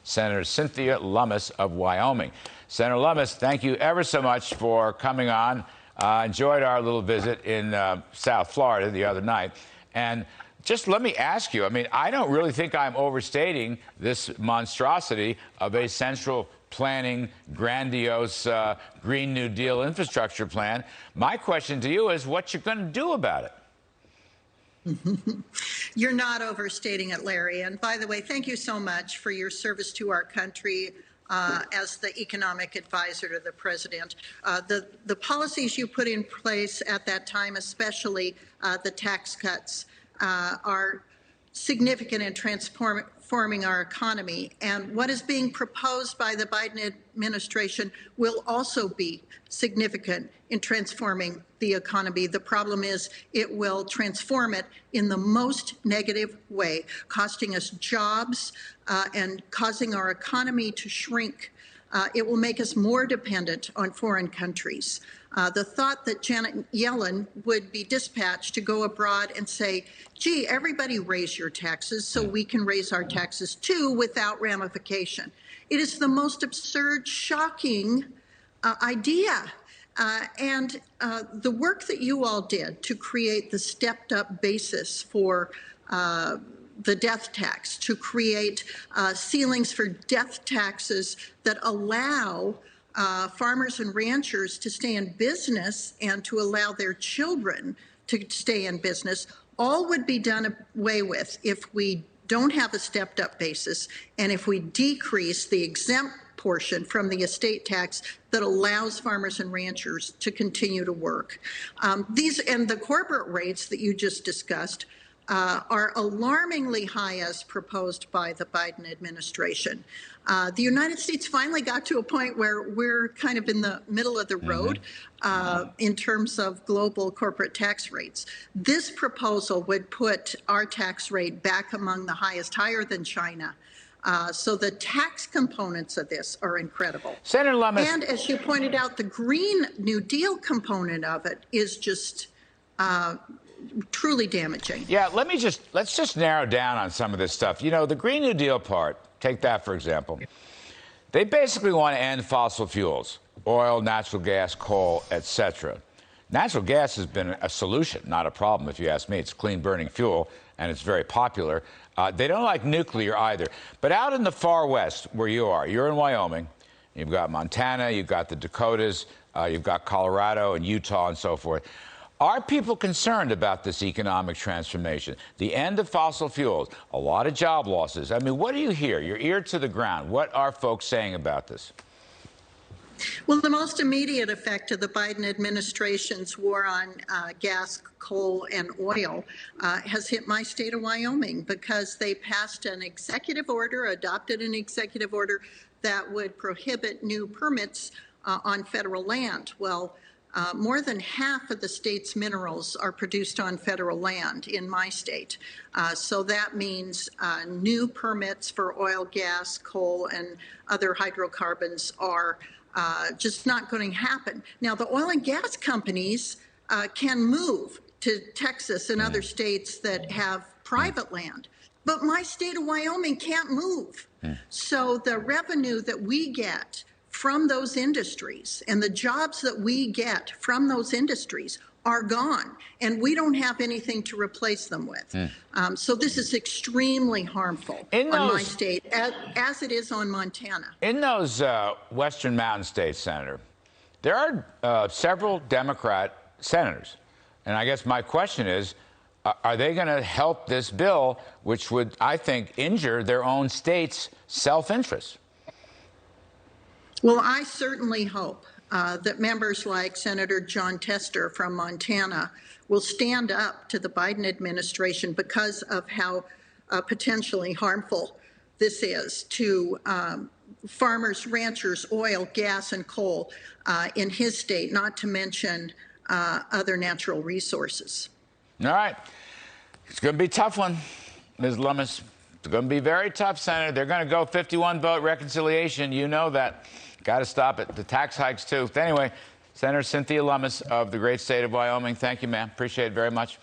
Senator Cynthia Lummis of Wyoming. Senator Lummis, thank you ever so much for coming on. Enjoyed our little visit in South Florida the other night. And just let me ask you, I mean, I don't really think I'm overstating this monstrosity of a central planning, grandiose Green New Deal infrastructure plan. My question to you is what you're going to do about it. You're not overstating it, Larry. And by the way, thank you so much for your service to our country as the economic advisor to the president. The policies you put in place at that time, especially the tax cuts, are significant in transforming our economy. And what is being proposed by the Biden administration will also be significant in transforming the economy. The problem is it will transform it in the most negative way, costing us jobs and causing our economy to shrink. It will make us more dependent on foreign countries. The thought that Janet Yellen would be dispatched to go abroad and say, gee, everybody raise your taxes so we can raise our taxes too without ramification. It is the most absurd, shocking idea. And the work that you all did to create the stepped up basis for the death tax, to create ceilings for death taxes that allow farmers and ranchers to stay in business and to allow their children to stay in business, all would be done away with if we don't have a stepped up basis and if we decrease the exempt portion from the estate tax that allows farmers and ranchers to continue to work. These and the corporate rates that you just discussed are alarmingly high as proposed by the Biden administration. The United States finally got to a point where we're kind of in the middle of the road in terms of global corporate tax rates. This proposal would put our tax rate back among the highest, higher than China. So the tax components of this are incredible. Senator Lummis. And as you pointed out, the Green New Deal component of it is just truly damaging. Yeah, let's just narrow down on some of this stuff. You know, the Green New Deal part, take that for example. They basically want to end fossil fuels, oil, natural gas, coal, etc. Natural gas has been a solution, not a problem, if you ask me. It's clean burning fuel, and it's very popular. They don't like nuclear either. But out in the far west, where you are, you're in Wyoming, you've got Montana, you've got the Dakotas, you've got Colorado and Utah and so forth. Are people concerned about this economic transformation? The end of fossil fuels, a lot of job losses. I mean, what do you hear? Your ear to the ground. What are folks saying about this? Well, the most immediate effect of the Biden administration's war on gas, coal, and oil has hit my state of Wyoming because they passed an executive order, adopted an executive order that would prohibit new permits on federal land. Well, more than half of the state's minerals are produced on federal land in my state. So that means new permits for oil, gas, coal, and other hydrocarbons are just not going to happen. Now, the oil and gas companies can move to Texas and other states that have private land, but my state of Wyoming can't move. So the revenue that we get from those industries and the jobs that we get from those industries are gone, and we don't have anything to replace them with. So this is extremely harmful on my state, as it is on Montana. In those western mountain states, Senator, there are several Democrat senators. And I guess my question is, are they going to help this bill, which would, I think, injure their own state's self-interest? Well, I certainly hope that members like Senator John Tester from Montana will stand up to the Biden administration because of how potentially harmful this is to farmers, ranchers, oil, gas, and coal in his state, not to mention other natural resources. All right. It's going to be a tough one, Ms. Lummis. It's going to be very tough, Senator. They're going to go 51-vote reconciliation. You know that. Got to stop it. The tax hikes, too. Anyway, Senator Cynthia Lummis of the great state of Wyoming, thank you, ma'am. Appreciate it very much.